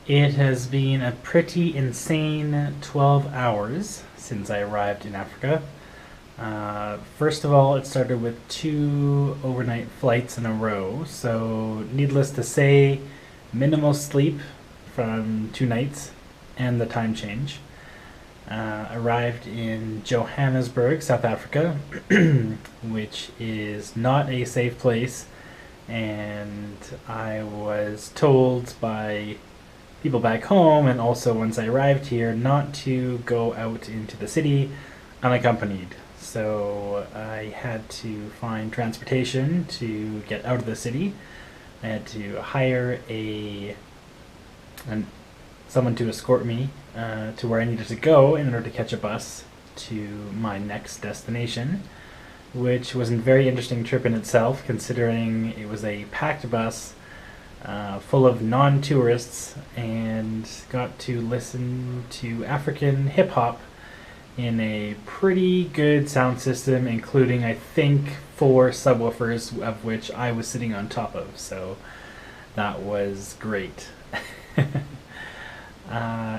It has been a pretty insane 12 hours since I arrived in Africa. First of all, it started with two overnight flights in a row, so needless to say, minimal sleep from 2 nights and the time change. Arrived in Johannesburg, South Africa, which is not a safe place, and I was told by people back home, and also once I arrived here, not to go out into the city unaccompanied. So I had to find transportation to get out of the city. I had to hire someone to escort me to where I needed to go in order to catch a bus to my next destination, which was a very interesting trip in itself, considering it was a packed bus full of non-tourists, and got to listen to African hip-hop in a pretty good sound system, including, I think, 4 subwoofers, of which I was sitting on top of, so that was great.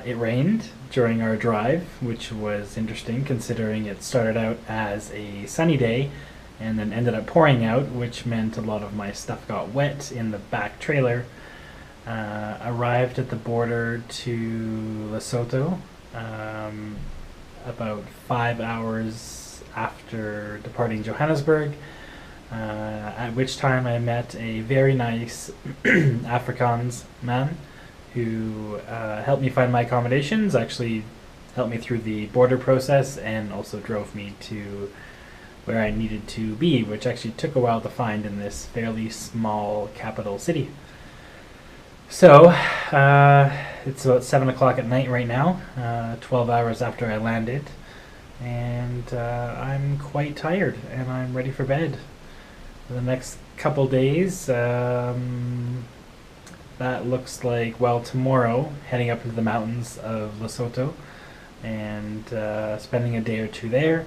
It rained during our drive, which was interesting considering it started out as a sunny day and then ended up pouring out, which meant a lot of my stuff got wet in the back trailer. Arrived at the border to Lesotho about 5 hours after departing Johannesburg, at which time I met a very nice Afrikaans man who helped me find my accommodations, actually helped me through the border process, and also drove me to where I needed to be, which actually took a while to find in this fairly small capital city. So, it's about 7 o'clock at night right now, 12 hours after I landed, and I'm quite tired, and I'm ready for bed. For the next couple days, that looks like, well, tomorrow, heading up into the mountains of Lesotho, and spending a day or two there,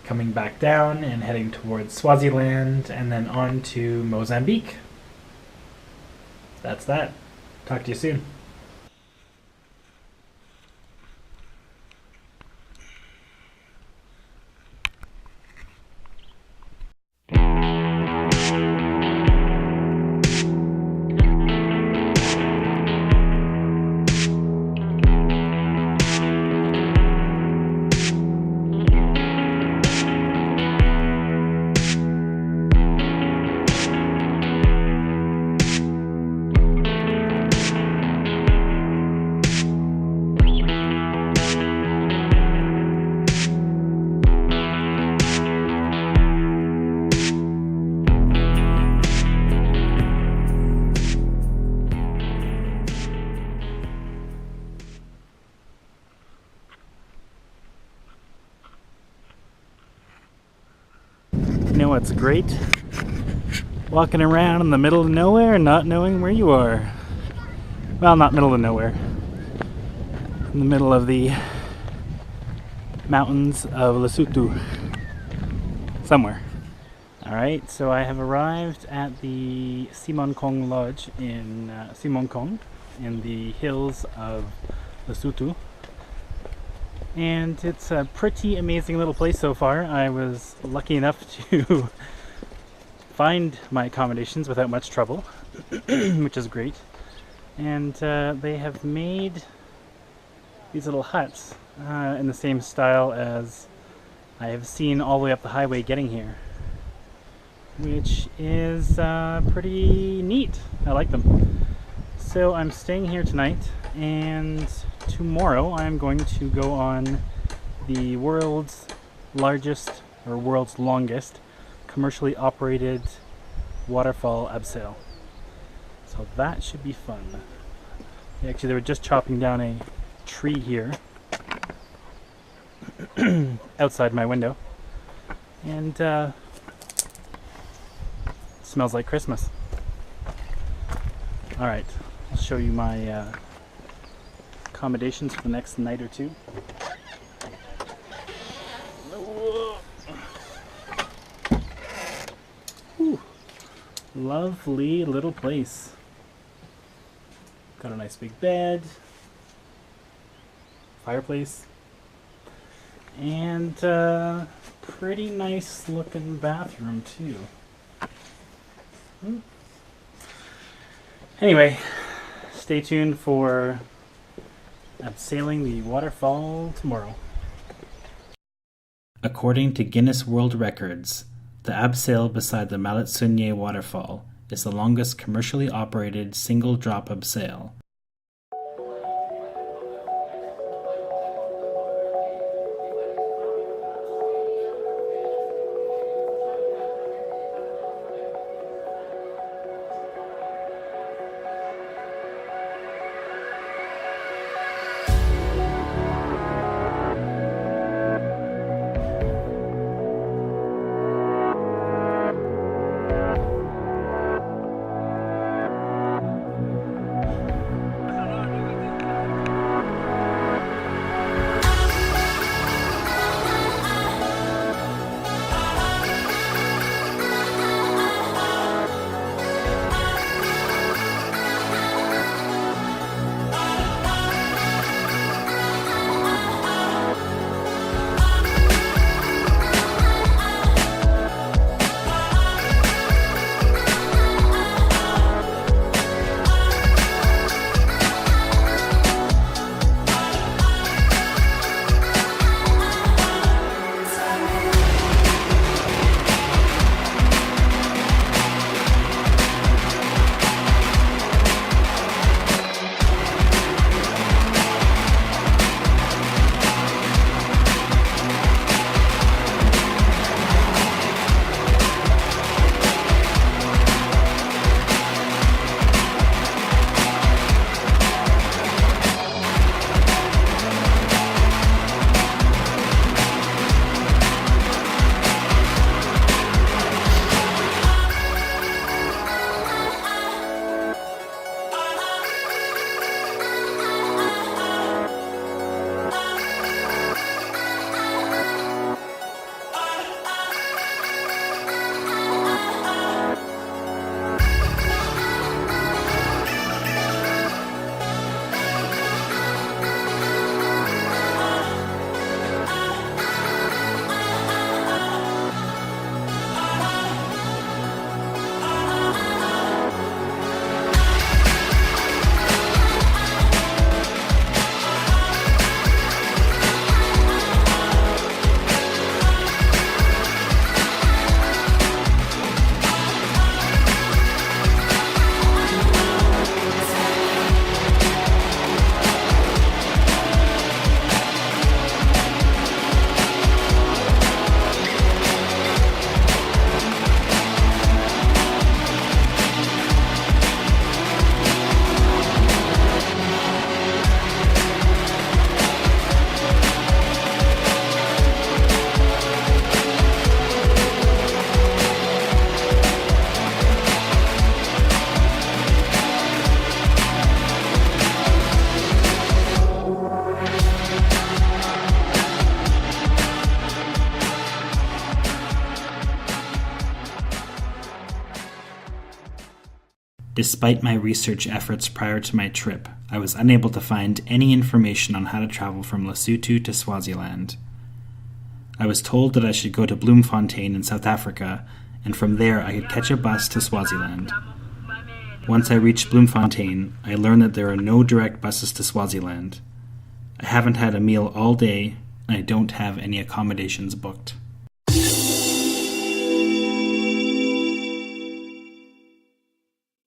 coming back down and heading towards Swaziland, and then on to Mozambique. That's that. Talk to you soon. You know what's great? Walking around in the middle of nowhere and not knowing where you are. Well, not middle of nowhere. In the middle of the mountains of Lesotho. Somewhere. Alright, so I have arrived at the Semonkong Lodge in Semonkong in the hills of Lesotho. And it's a pretty amazing little place so far. I was lucky enough to find my accommodations without much trouble, which is great. And they have made these little huts in the same style as I have seen all the way up the highway getting here, which is pretty neat. I like them. So I'm staying here tonight, and tomorrow I'm going to go on the world's largest, or world's longest, commercially operated waterfall, Abseil. So that should be fun. Actually, they were just chopping down a tree here outside my window, and it smells like Christmas. Alright, I'll show you my accommodations for the next night or two. Ooh, lovely little place. Got a nice big bed, fireplace, and pretty nice looking bathroom too. Anyway, stay tuned for abseiling the waterfall tomorrow. According to Guinness World Records, the abseil beside the Maletsunyane waterfall is the longest commercially operated single-drop abseil. Despite my research efforts prior to my trip, I was unable to find any information on how to travel from Lesotho to Swaziland. I was told that I should go to Bloemfontein in South Africa, and from there I could catch a bus to Swaziland. Once I reached Bloemfontein, I learned that there are no direct buses to Swaziland. I haven't had a meal all day, and I don't have any accommodations booked.